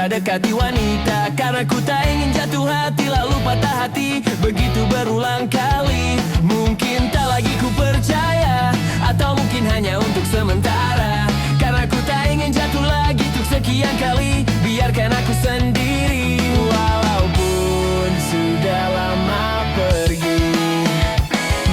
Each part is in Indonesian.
tak dekati wanita, karena ku tak ingin jatuh hati lalu patah hati. Begitu berulang kali, mungkin tak lagi ku percaya, atau mungkin hanya untuk sementara. Karena ku tak ingin jatuh lagi untuk sekian kali, biarkan aku sendiri. Walaupun sudah lama pergi,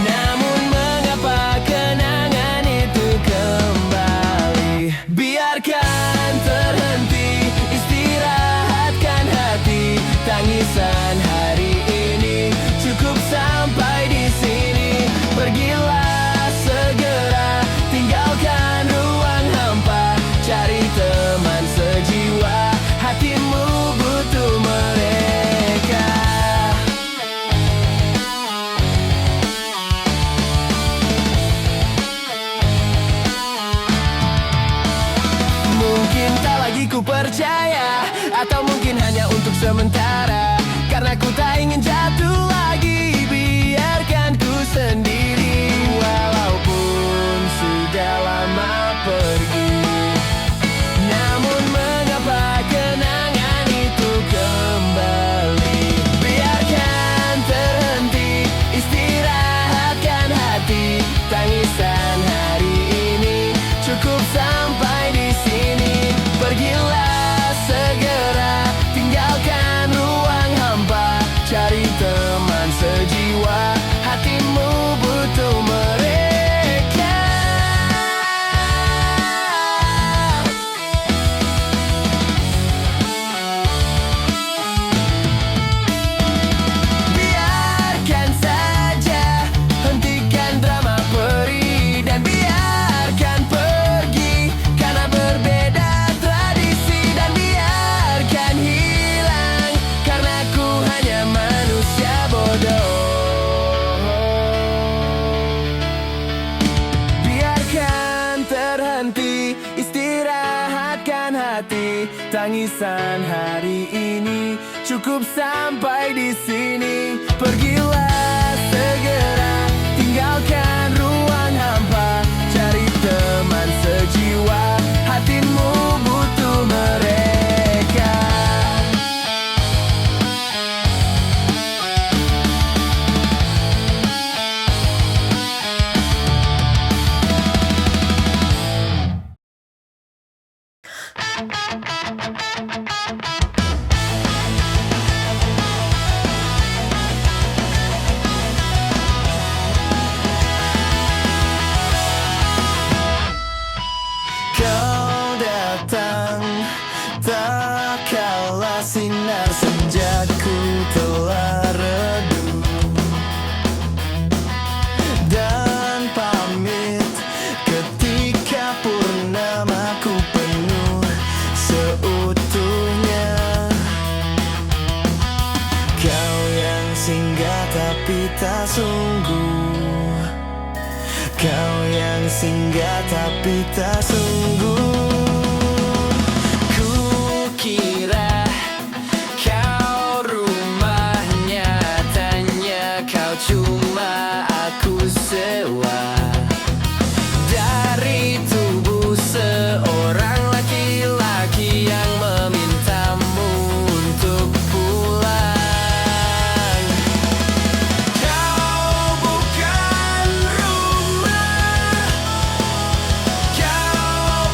namun mengapa kenangan itu kembali. Biarkan terhenti, istirahatkan hati. Tangisan hari ini cukup sampai di sini. Pergilah segera, tinggalkan ruang hampa. Cari teman sejiwa, hatimu butuh mereka. Mungkin tak lagi ku percaya, atau mungkin hanya untuk sementara. Karena ku tak ingin jatuh lagi, biarkan ku sendiri. Walaupun sudah lama pergi, namun mengapa kenangan itu kembali. Biarkan terhenti, istirahatkan hati. Tangisan hari ini cukup sampai di sini. Pergilah segera, tinggalkan ruang hampa. Cari teman sejiwa, hatimu butuh mereka. Biarkan saja, hentikan drama perih, dan biarkan pergi karena berbeda tradisi. Dan biarkan hilang karena ku hanya manusia bodoh. Biarkan terhenti, istirahatkan hati. Tangisan hari ini cukup sampai di sini. Pergilah segera, tinggalkan ruang hampa. Cari teman sejiwa, hatimu butuh mereka. Kau datang tak kala sinar senjaku telah redup, dan pamit ketika purnamaku penuh seutuhnya. Kau yang singgah tapi tak sungguh, kau yang singgah tapi tak sungguh. Kukira kau rumah, nyatanya kau cuma aku sewa. Dari tubuh seorang laki-laki yang memintamu untuk pulang. Kau bukan rumah, kau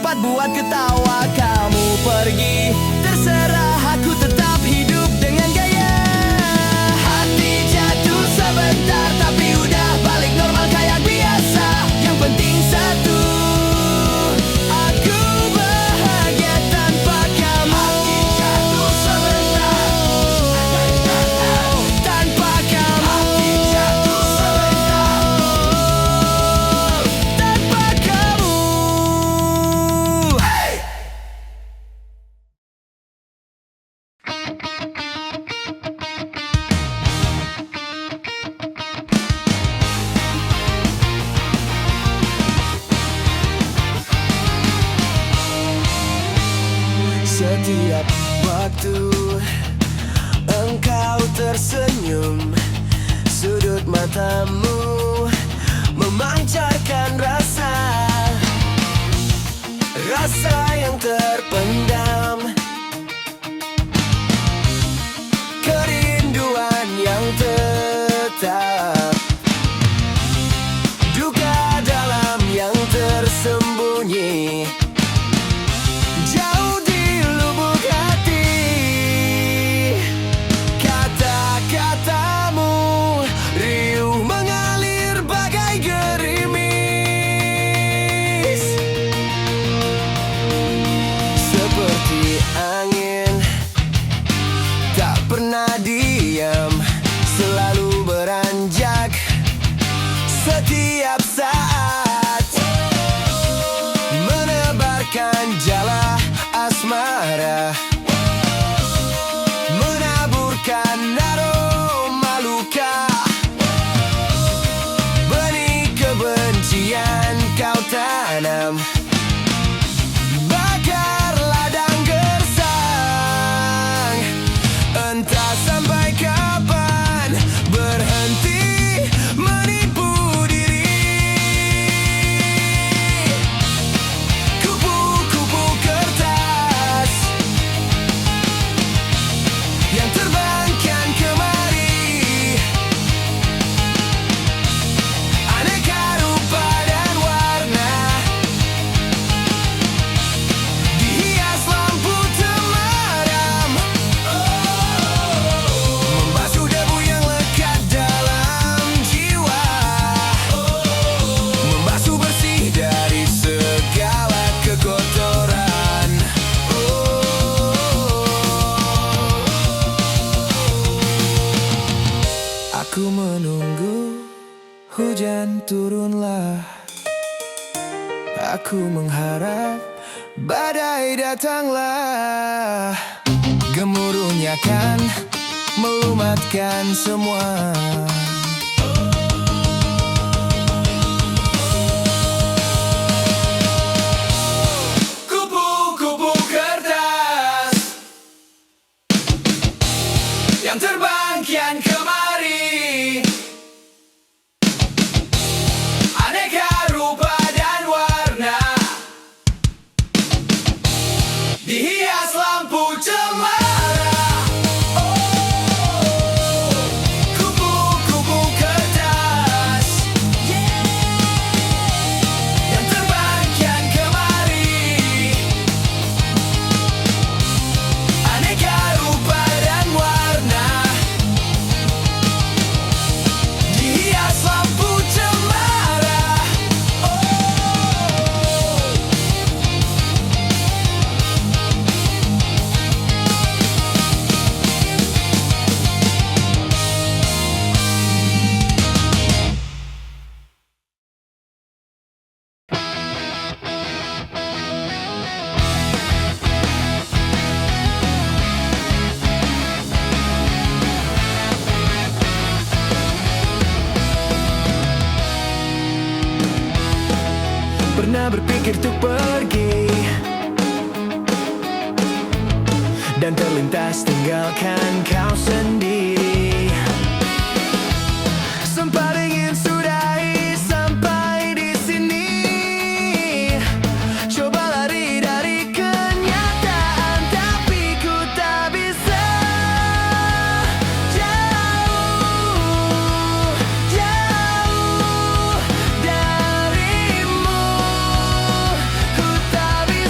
tempat buat ketawa. Kamu pergi, terserah, aku tetap hidup dengan gaya. Hati jatuh sebentar, tapi udah balik normal kayak biasa. Yang penting satu, aku bahagia tanpa kamu. Hati jatuh sebentar, tanpa kamu. Hati jatuh sebentar, tanpa kamu. Hey! Setiap waktu engkau tersenyum, sudut matamu memancarkan rasa yang terpendam, kerinduan yang tetap, duka dalam yang tersembunyi. Jauh di lubuk hati, kata-katamu riuh mengalir bagai gerimis. Seperti angin, tak pernah diam, selalu beranjak setiap saat, menebarkan jala asmara, menaburkan aroma luka, benih kebencian kau tanam, bakar ladang gersang. Entah sampai kapan berhenti menipu diri. Kupu-kupu kertas yang terbangkan kemari, aneka rupa dan warna, dihias lampu temaram, membasuh debu yang lekat dalam jiwa, membasuh bersih dari segala kekotoran. Aku menunggu hujan turunlah, aku mengharap badai datanglah, gemuruhnya kan melumatkan semua. Kupu-kupu kertas yang terbang kian kemari, aneka rupa dan warna, dihias lampu cemara. Kupu-kupu kertas yang terbang kian kemari, aneka rupa dan warna, dihias lampu cemara. Pernah berpikir untuk pergi dan terlintas tinggalkan kau sendiri. Sempat ingin sudahi sampai di sini, coba lari dari kenyataan, tapi ku tak bisa. Jauh, jauh darimu, ku tak bisa.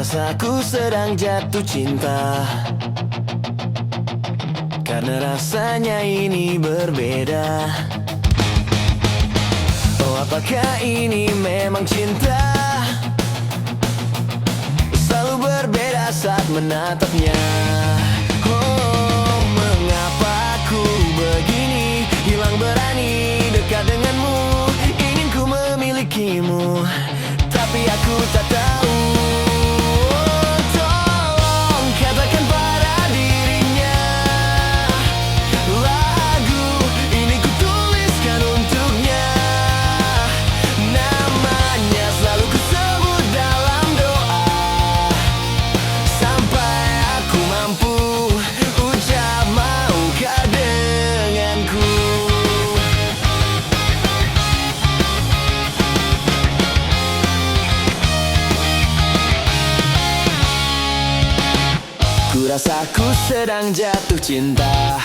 Rasaku sedang jatuh cinta, karena rasanya ini berbeda. Oh, apakah ini memang cinta? Selalu berbeda saat menatapnya. Oh, mengapa aku begini, hilang berani dekat denganmu. Ingin ku memilikimu, tapi aku tak tahu. Tolong katakan pada dirinya, lagu ini ku tuliskan untuknya. Namanya selalu ku sebut dalam doa, sampai aku mampu ucap maukah denganku. Ku rasa ku sedang jatuh cinta,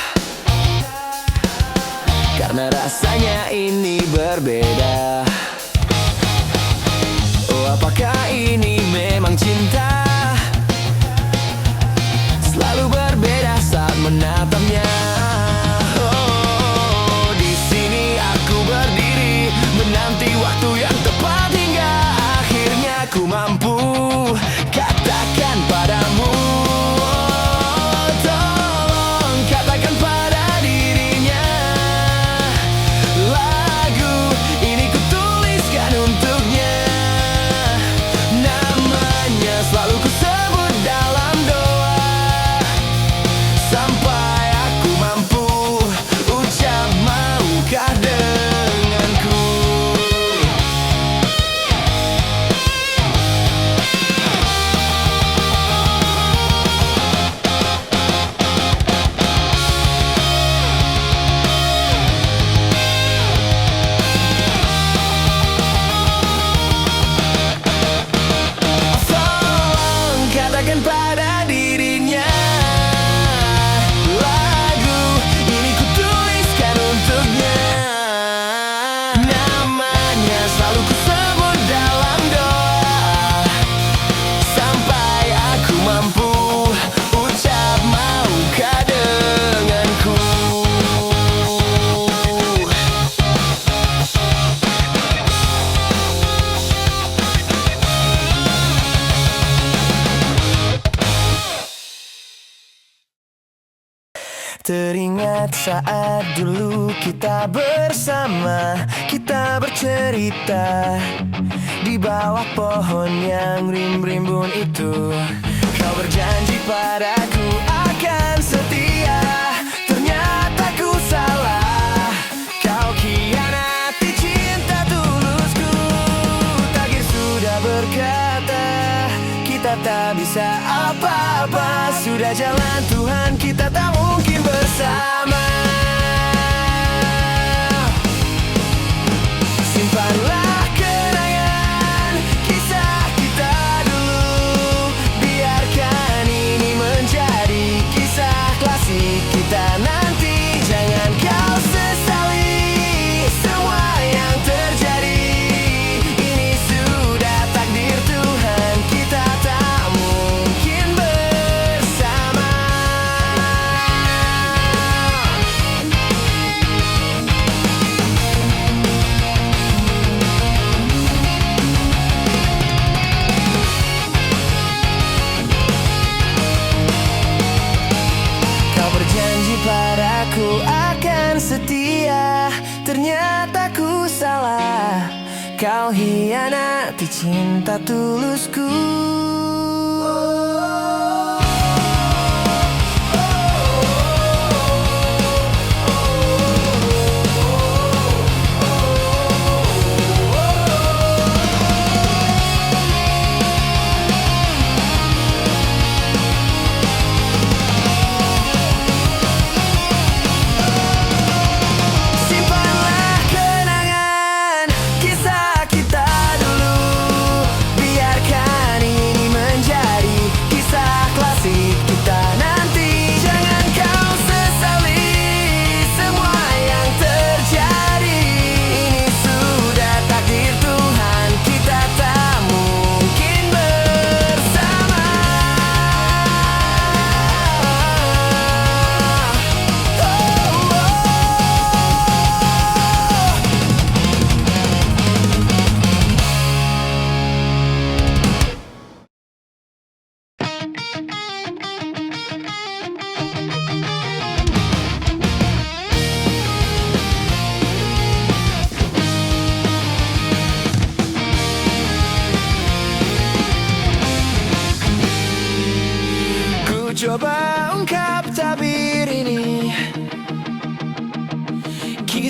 karena rasanya ini berbeda. Oh, apakah ini memang cinta? Selalu berbeda saat menatapnya. Oh, di sini aku berdiri menanti waktu yang tepat, hingga akhirnya ku mampu katakan padamu. Pada dirinya, lagu ini ku tuliskan untuknya. Namanya selalu ku sebut dalam doa, sampai aku mampu ucap maukah denganku. Teringat saat dulu kita bersama, kita bercerita di bawah pohon yang rimbun itu. Kau berjanji padaku akan setia, ternyata ku salah. Kau khianati cinta tulusku. Takdir sudah berkata, kita tak bisa apa-apa. Sudah jalan Tuhan, kita tak mungkin bersama. Simpanlah kenangan kisah kita dulu, biarkan ini menjadi kisah klasik kita nanti. Jangan kau sesali semua yang terjadi. Ini sudah takdir Tuhan, kita tak mungkin bersama. Kau berjanji padaku akan setia, ternyata ku salah. Kau hianati cinta tulusku. Simpanlah kenangan kisah kita dulu, biarkan ini menjadi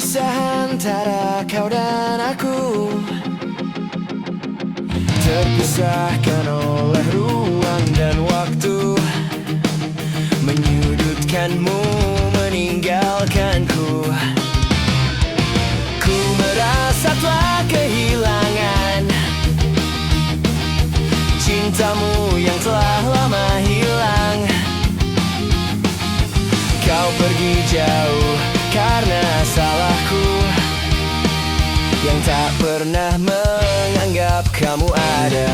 Terpisah antara kau dan aku, terpisahkan oleh ruang dan waktu, menyudutkanmu, meninggalkanku. Ku merasa telah kehilangan cintamu yang telah lama hilang. Kau pergi jauh karena salahku yang tak pernah menganggap kamu ada.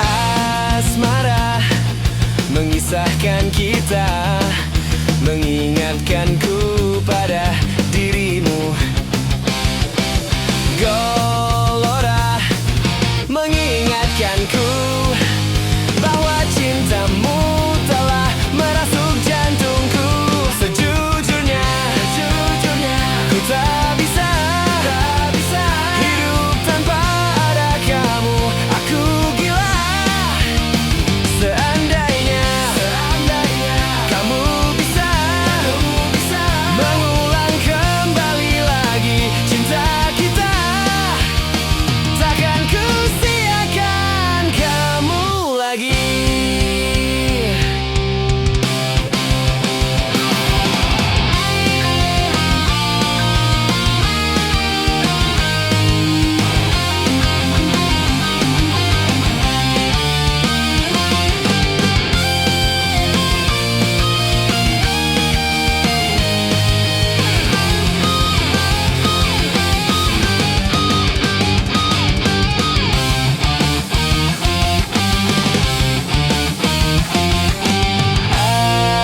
Asmara mengisahkan kita, mengingatkanku pada dirimu. Gelora mengingatkanku bahwa cintamu telah merasuk jantungku. Sejujurnya ku tak bisa hidup tanpa ada kamu. Aku gila. Seandainya kamu bisa mengulang kembali lagi cinta kita, takkan ku siakan kamu lagi.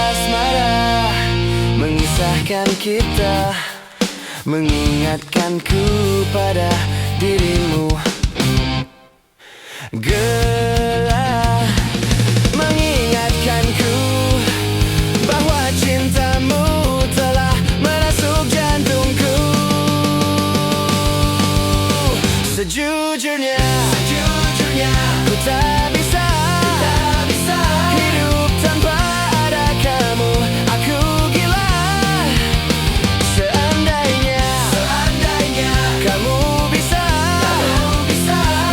Asmara mengisahkan kita, mengingatkanku pada dirimu. Gelar mengingatkanku bahwa cintamu telah merasuk jantungku. Sejujurnya ku tak bisa hidup tanpa ada kamu. Aku gila. Seandainya kamu bisa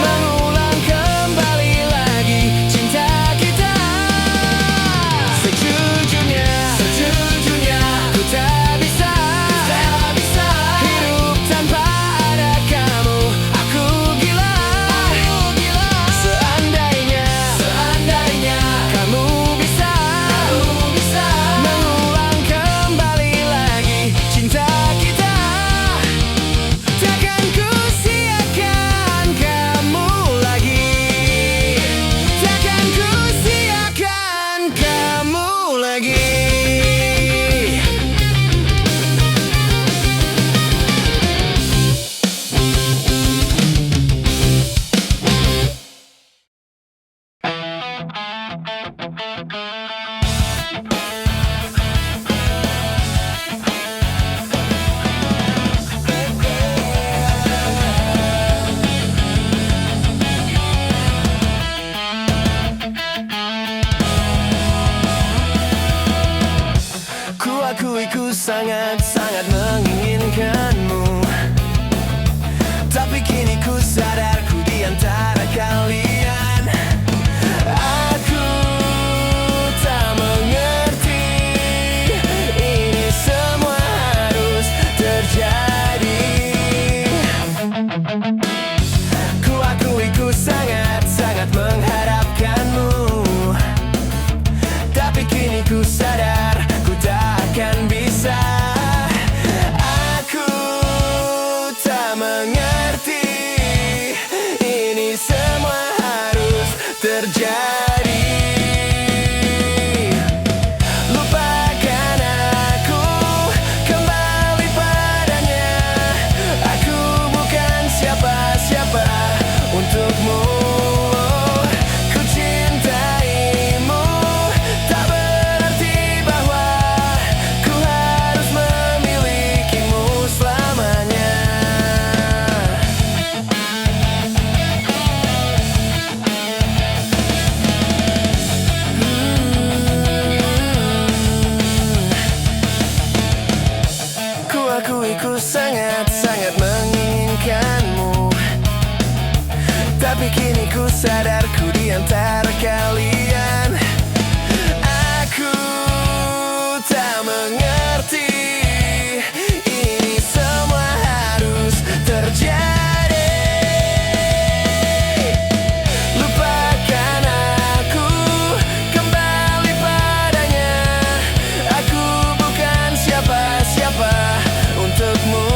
mengulang kembali lagi cinta kita. Sejujurnya ku tak bisa hidup tanpa ada kamu. Aku gila. Seandainya kamu bisa mengulang kembali lagi cinta kita, takkan ku siakan kamu lagi. Takkan ku siakan kamu lagi. Ku akui ku sangat-sangat menginginkanmu, tapi kini ku sadar ku di antara kalian. Aku tak mengerti ini semua harus terjadi. Ku akui ku sangat-sangat mengharapkanmu, tapi kini ku sadar ku tak akan bisa. Aku tak mengerti Aku sadar ku di antara kalian. Aku tak mengerti ini semua harus terjadi. Lupakan aku, kembali padanya. Aku bukan siapa-siapa untukmu.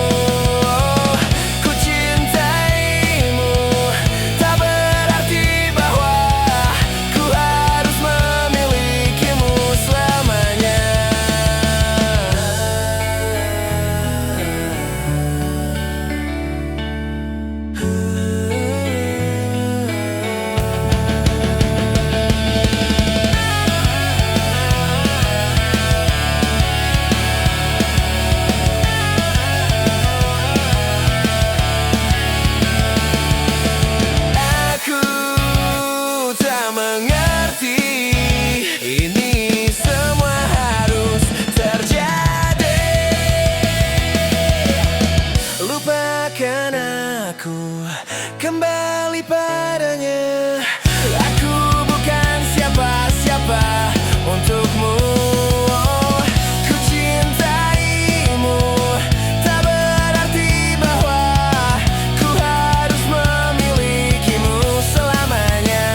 Ku cintaimu, tak berarti bahwa ku harus memilikimu selamanya. Aku tak mengerti ini semua harus terjadi. Lupakan aku, kembali padanya. Aku bukan siapa-siapa untukmu. Ku cintaimu, tak berarti bahwa ku harus memilikimu selamanya.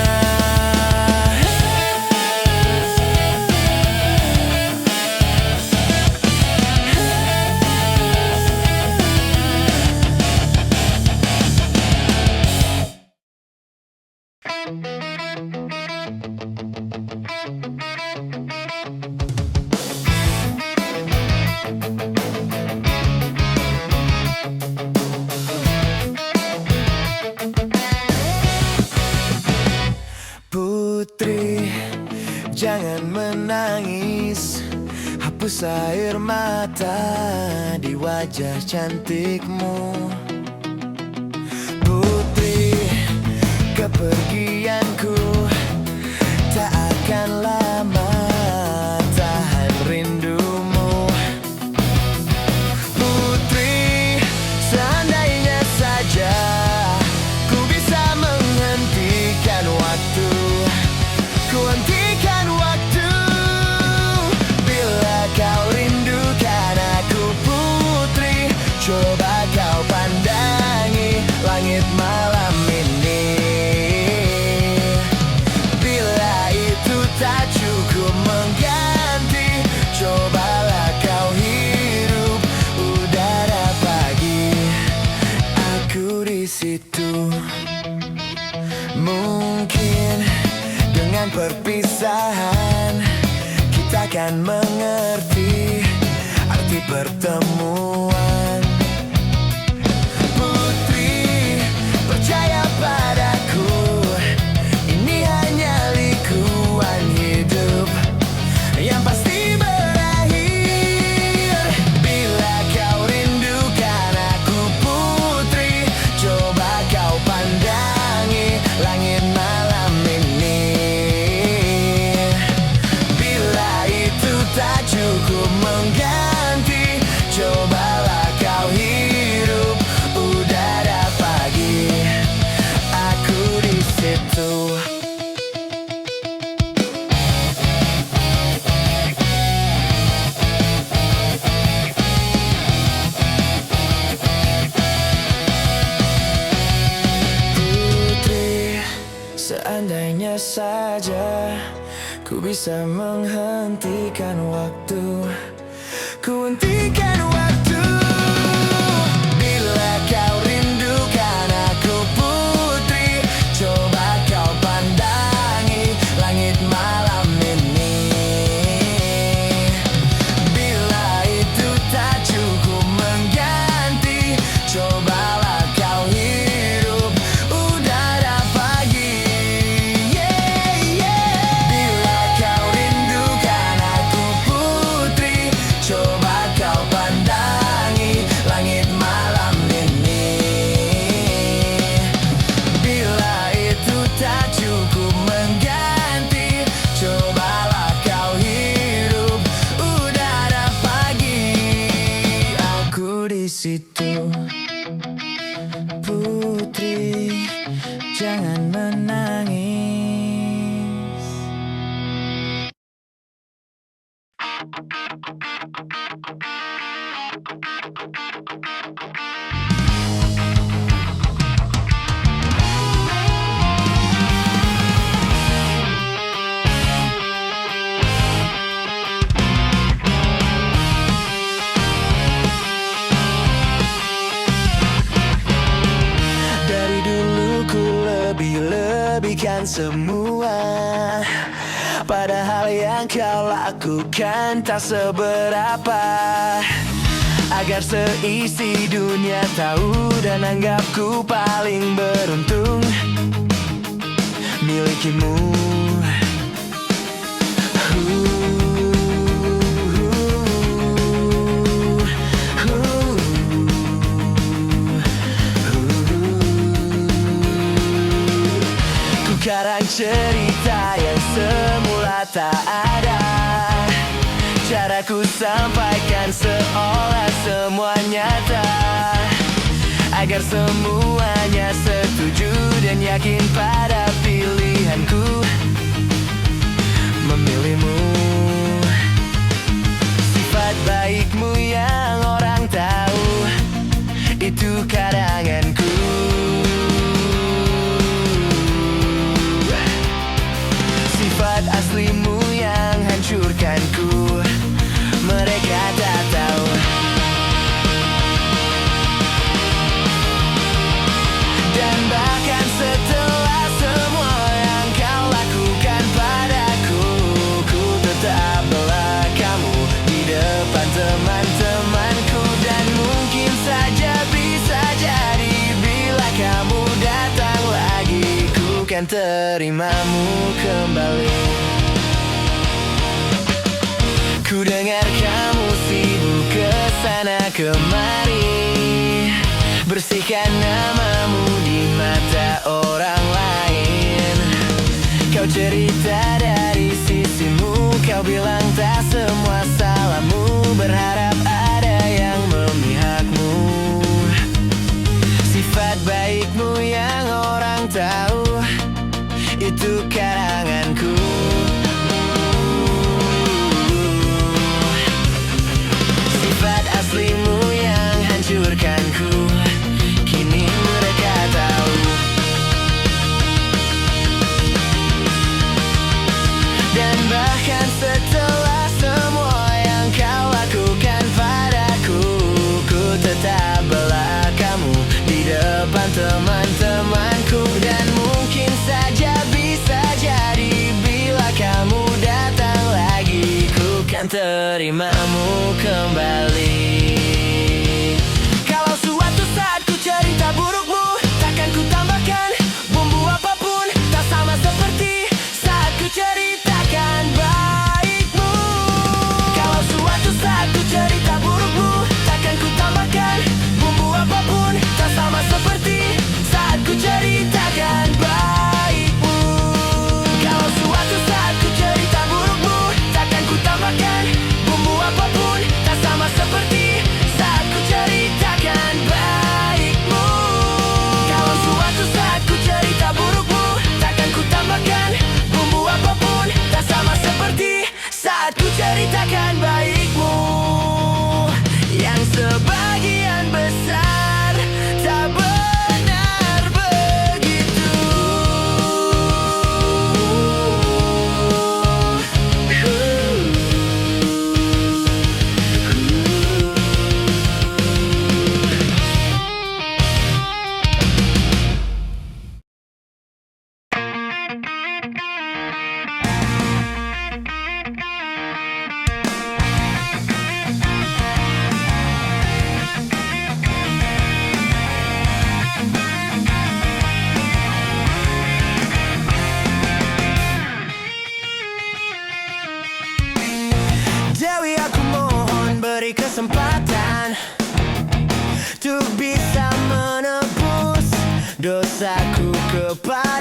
Putri, jangan menangis. Hapus air mata di wajah cantikmu. Putri, kepergianku tak akan lama. Tahan rindumu. Putri, seandainya saja ku bisa menghentikan waktu. Ku hentikan waktu. Bila kau rindukan aku putri, coba kau pandangi langit malam ini. Bila itu tak cukup mengganti, cobalah kau hirup udara pagi. Aku di situ. Mungkin dengan perpisahan kita akan mengerti arti pertemuan. Putri, percaya padaku, ini hanya likuan hidup yang pasti berakhir. Bila kau rindukan aku putri, coba kau pandangi langit malam ini. Bila itu tak cukup mengganti, cobalah kau hirup udara pagi. Aku di situ. Putri, seandainya saja ku bisa menghentikan waktu. Ku hentikan waktu. Bila kau rindukan aku putri, coba kau pandangi langit malam ini. Bila itu tak cukup mengganti, cobalah kau hirup udara pagi. Bila kau rindukan aku putri, coba kau pandangi langit malam ini. Bila itu tak cukup mengganti, cobalah kau hirup udara pagi. Aku di situ. Putri, jangan menangis. melupakan semua. Padahal yang kau lakukan tak seberapa. Agar seisi dunia tahu dan anggapku paling beruntung milikimu. Ku karang cerita yang semula tak ada. Caraku sampaikan seolah semua nyata. Agar semuanya setuju dan yakin pada pilihanku memilihmu. Sifat baikmu yang orang tahu itu karanganku. Sifat aslimu yang hancurkanku mereka tak tahu. Dan bahkan setelah semua yang kau lakukan padaku, ku tetap bela kamu di depan teman-temanku. Dan mungkin saja bisa jadi bila kamu datang lagi, ku kan terimamu kembali. Ku dengar kamu sibuk kesana kemari, bersihkan namamu di mata orang lain. Kau cerita dari sisimu, kau bilang tak semua salahmu, berharap ada yang memihakmu. Sifat baikmu yang orang tahu itu karanganku. Sifat aslimu yang hancurkanku, kini mereka tahu. Dan bahkan setelah semua yang kau lakukan padaku, ku tetap bela kamu di depan teman-temanku. Dan mungkin saja bisa jadi bila kamu datang lagi, ku kan terimamu kembali. Kalau suatu saat ku cerita burukmu, takkan ku tambahkan bumbu apapun. Tak sama seperti saat ku ceritakan baikmu. Kalau suatu saat ku cerita burukmu, takkan ku tambahkan bumbu apapun. Tak sama seperti saat ku ceritakan baikmu. Kalau suatu saat ku cerita burukmu, takkan ku tambahkan bumbu apapun. Tak sama seperti saat ku ceritakan baikmu. Kalau suatu saat ku cerita burukmu, takkan ku tambahkan bumbu apapun. Tak sama seperti saat ku ceritakan baikmu. Yang sebagian besar tak benar begitu. Dewi, aku mohon beri kesempatan untuk bisa menebus dosaku kepadamu.